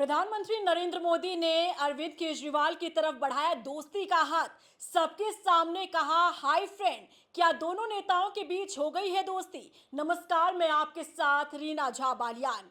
प्रधानमंत्री नरेंद्र मोदी ने अरविंद केजरीवाल की तरफ बढ़ाया दोस्ती का हाथ। सबके सामने कहा हाय फ्रेंड। क्या दोनों नेताओं के बीच हो गई है दोस्ती? नमस्कार, मैं आपके साथ रीना झा बालियान।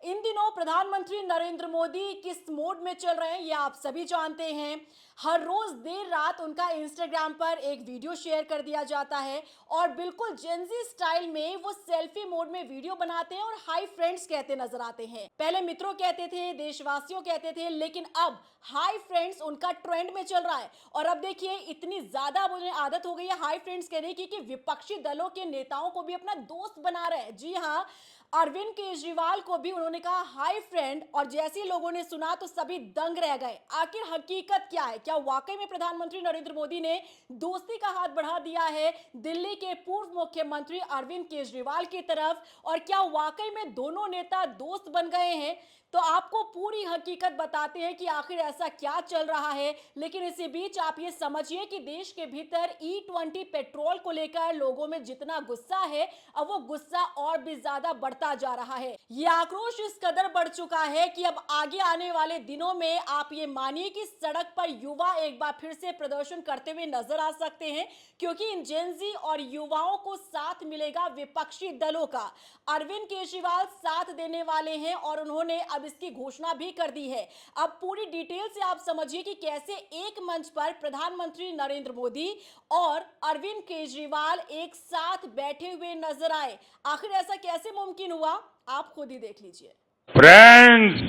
इन दिनों प्रधानमंत्री नरेंद्र मोदी किस मोड में चल रहे हैं ये आप सभी जानते हैं। हर रोज देर रात उनका इंस्टाग्राम पर एक वीडियो शेयर कर दिया जाता है और बिल्कुल जेंजी स्टाइल में वो सेल्फी मोड में वीडियो बनाते हैं और हाय फ्रेंड्स कहते नजर आते हैं। पहले मित्रों कहते थे, देशवासियों कहते थे, लेकिन अब हाय फ्रेंड्स उनका ट्रेंड में चल रहा है। और अब देखिए, इतनी ज्यादा अब उन्हें आदत हो गई है हाय फ्रेंड्स कहने की कि विपक्षी दलों के नेताओं को भी अपना दोस्त बना रहे हैं। जी हाँ, अरविंद केजरीवाल को भी उन्होंने कहा हाय फ्रेंड, और जैसे ही लोगों ने सुना तो सभी दंग रह गए। आखिर हकीकत क्या है? क्या वाकई में प्रधानमंत्री नरेंद्र मोदी ने दोस्ती का हाथ बढ़ा दिया है दिल्ली के पूर्व मुख्यमंत्री अरविंद केजरीवाल की तरफ? और क्या वाकई में दोनों नेता दोस्त बन गए हैं? तो आपको पूरी हकीकत बताते हैं कि आखिर ऐसा क्या चल रहा है। लेकिन इसी बीच आप ये समझिए कि देश के भीतर E20 पेट्रोल को लेकर लोगों में जितना गुस्सा है, अब वो गुस्सा और भी ज्यादा बढ़ता जा रहा है। ये आक्रोश इस कदर बढ़ चुका है कि अब आगे आने वाले दिनों में आप ये मानिए कि सड़क पर युवा एक बार फिर से प्रदर्शन करते हुए नजर आ सकते हैं, क्योंकि इन जेंजी और युवाओं को साथ मिलेगा विपक्षी दलों का। अरविंद केजरीवाल साथ देने वाले हैं और उन्होंने अब इसकी घोषणा भी कर दी है। अब पूरी डिटेल से आप समझिए कि कैसे एक मंच पर प्रधानमंत्री नरेंद्र मोदी और अरविंद केजरीवाल एक साथ बैठे हुए नजर आए। आखिर ऐसा कैसे मुमकिन हुआ, आप खुद ही देख लीजिए। फ्रेंड्स,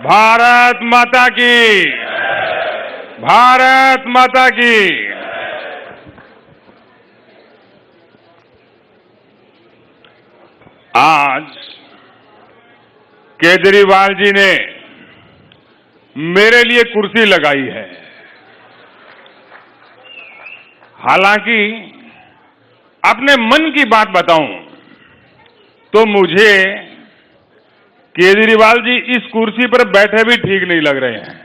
भारत माता की, भारत माता की। आज केजरीवाल जी ने मेरे लिए कुर्सी लगाई है। हालांकि अपने मन की बात बताऊं तो मुझे केजरीवाल जी इस कुर्सी पर बैठे भी ठीक नहीं लग रहे हैं।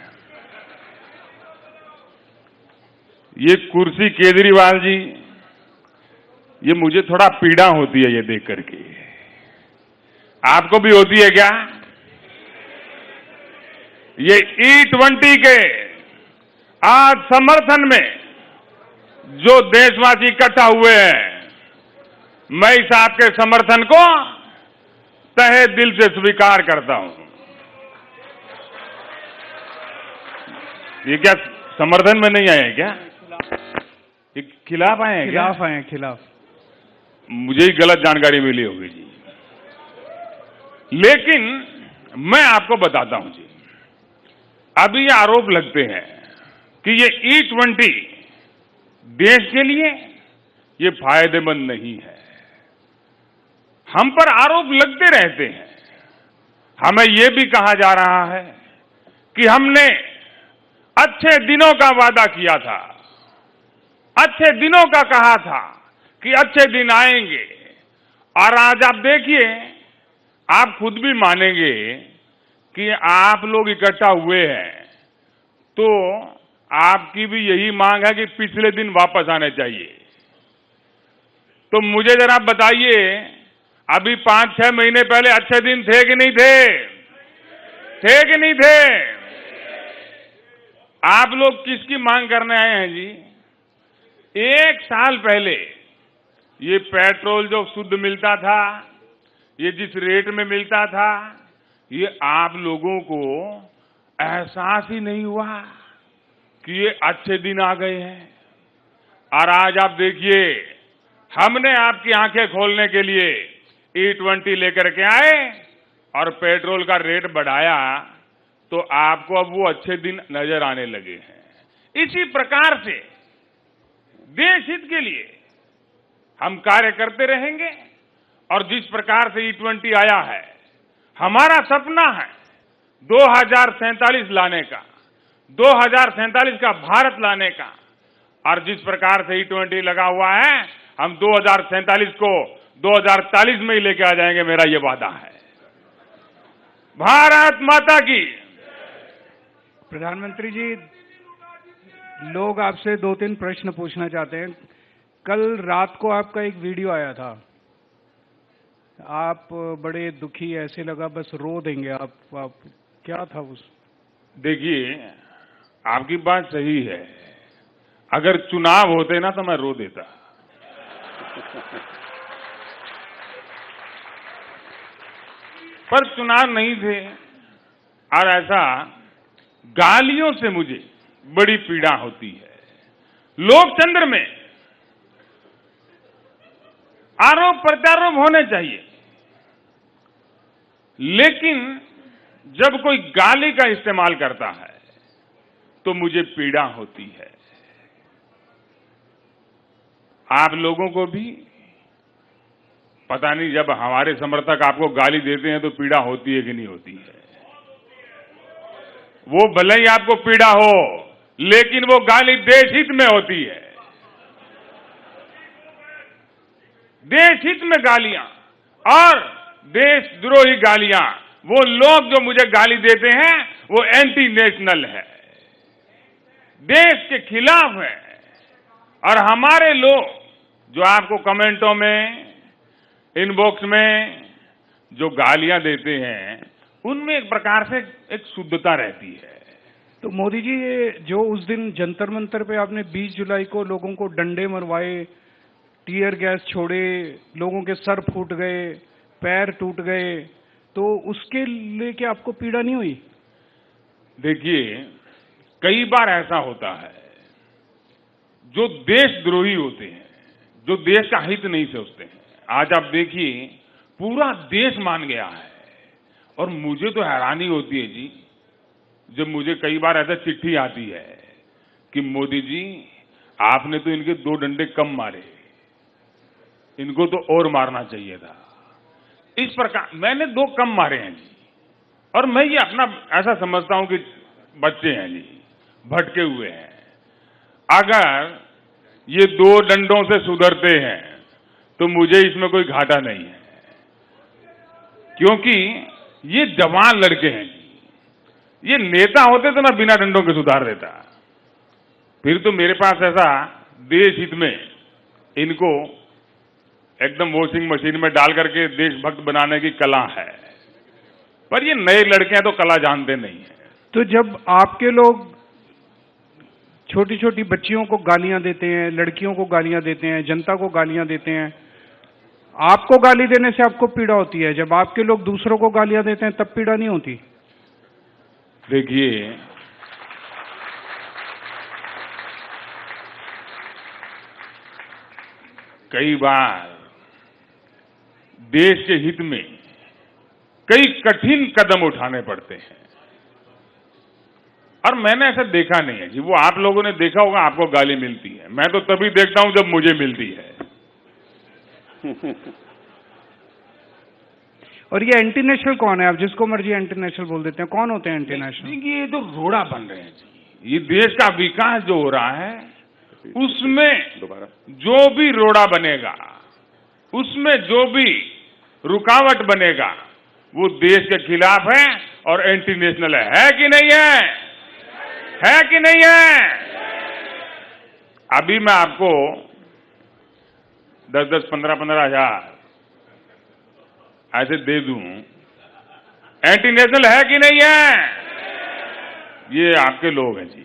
ये कुर्सी केजरीवाल जी, ये मुझे थोड़ा पीड़ा होती है ये देख करके। आपको भी होती है क्या? ये E20 के आज समर्थन में जो देशवासी इकट्ठा हुए हैं, मैं इस आपके समर्थन को तहे दिल से स्वीकार करता हूं। ये क्या समर्थन में नहीं आए हैं क्या? ये खिलाफ आए हैं? खिलाफ आए हैं, खिलाफ। मुझे ही गलत जानकारी मिली होगी जी। लेकिन मैं आपको बताता हूं जी, अभी ये आरोप लगते हैं कि ये E20 देश के लिए ये फायदेमंद नहीं है। हम पर आरोप लगते रहते हैं। हमें यह भी कहा जा रहा है कि हमने अच्छे दिनों का वादा किया था, अच्छे दिनों का कहा था कि अच्छे दिन आएंगे। और आज आप देखिए, आप खुद भी मानेंगे कि आप लोग इकट्ठा हुए हैं तो आपकी भी यही मांग है कि पिछले दिन वापस आने चाहिए। तो मुझे जरा बताइए, अभी 5-6 महीने पहले अच्छे दिन थे कि नहीं थे? थे कि नहीं थे? आप लोग किसकी मांग करने आए हैं जी? 1 साल पहले ये पेट्रोल जो शुद्ध मिलता था, ये जिस रेट में मिलता था, ये आप लोगों को एहसास ही नहीं हुआ कि ये अच्छे दिन आ गए हैं। और आज आप देखिए, हमने आपकी आंखें खोलने के लिए E20 लेकर के आए और पेट्रोल का रेट बढ़ाया, तो आपको अब वो अच्छे दिन नजर आने लगे हैं। इसी प्रकार से देश हित के लिए हम कार्य करते रहेंगे। और जिस प्रकार से E20 आया है, हमारा सपना है 2047 लाने का, 2047 का भारत लाने का। और जिस प्रकार से E20 लगा हुआ है, हम 2047 को 2040 में ही लेके आ जाएंगे, मेरा ये वादा है। भारत माता की। प्रधानमंत्री जी, लोग आपसे 2-3 प्रश्न पूछना चाहते हैं। कल रात को आपका एक वीडियो आया था आप बड़े दुखी, ऐसे लगा बस रो देंगे आप क्या था उस? देखिए, आपकी बात सही है। अगर चुनाव होते ना तो मैं रो देता। पर चुनाव नहीं थे और ऐसा गालियों से मुझे बड़ी पीड़ा होती है। लोकतंत्र में आरोप प्रत्यारोप होने चाहिए, लेकिन जब कोई गाली का इस्तेमाल करता है तो मुझे पीड़ा होती है। आप लोगों को भी पता नहीं, जब हमारे समर्थक आपको गाली देते हैं तो पीड़ा होती है कि नहीं होती है। वो भले ही आपको पीड़ा हो, लेकिन वो गाली देश हित में होती है। देश हित में गालियां और देशद्रोही गालियां, वो लोग जो मुझे गाली देते हैं वो एंटी नेशनल है, देश के खिलाफ है। और हमारे लोग जो आपको कमेंटों में, इनबॉक्स में जो गालियां देते हैं, उनमें एक प्रकार से एक शुद्धता रहती है। तो मोदी जी, ये जो उस दिन जंतर मंतर पे आपने 20 जुलाई को लोगों को डंडे मरवाए, टीयर गैस छोड़े, लोगों के सर फूट गए, पैर टूट गए, तो उसके लेके आपको पीड़ा नहीं हुई? देखिए, कई बार ऐसा होता है जो देशद्रोही होते हैं, जो देश का हित नहीं सोचते हैं। आज आप देखिए, पूरा देश मान गया है और मुझे तो हैरानी होती है जी, जब मुझे कई बार ऐसा चिट्ठी आती है कि मोदी जी आपने तो इनके 2 डंडे कम मारे, इनको तो और मारना चाहिए था। इस प्रकार मैंने 2 कम मारे हैं जी, और मैं ये अपना ऐसा समझता हूं कि बच्चे हैं जी, भटके हुए हैं। अगर ये 2 डंडों से सुधरते हैं तो मुझे इसमें कोई घाटा नहीं है, क्योंकि ये जवान लड़के हैं जी। ये नेता होते तो ना बिना डंडों के सुधार देता। फिर तो मेरे पास ऐसा देश हित में इनको एकदम वॉशिंग मशीन में डाल करके देशभक्त बनाने की कला है, पर ये नए लड़के हैं तो कला जानते नहीं है। तो जब आपके लोग छोटी छोटी बच्चियों को गालियां देते हैं, लड़कियों को गालियां देते हैं, जनता को गालियां देते हैं, आपको गाली देने से आपको पीड़ा होती है, जब आपके लोग दूसरों को गालियां देते हैं तब पीड़ा नहीं होती? देखिए, कई बार देश के हित में कई कठिन कदम उठाने पड़ते हैं, और मैंने ऐसा देखा नहीं है जी। वो आप लोगों ने देखा होगा, आपको गाली मिलती है, मैं तो तभी देखता हूं जब मुझे मिलती है। और ये एंटी नेशनल कौन है? आप जिसको मर्जी एंटी नेशनल बोल देते हैं, कौन होते हैं एंटी नेशनल? ये तो रोड़ा बन रहे हैं जी। ये देश का विकास जो हो रहा है, उसमें जो भी रोड़ा बनेगा, उसमें जो भी रुकावट बनेगा, वो देश के खिलाफ है और एंटी नेशनल है कि नहीं है? है कि नहीं है? अभी मैं आपको 10-10, 15-15 हजार ऐसे दे दूं, एंटी नेशनल है कि नहीं है? ये आपके लोग हैं जी।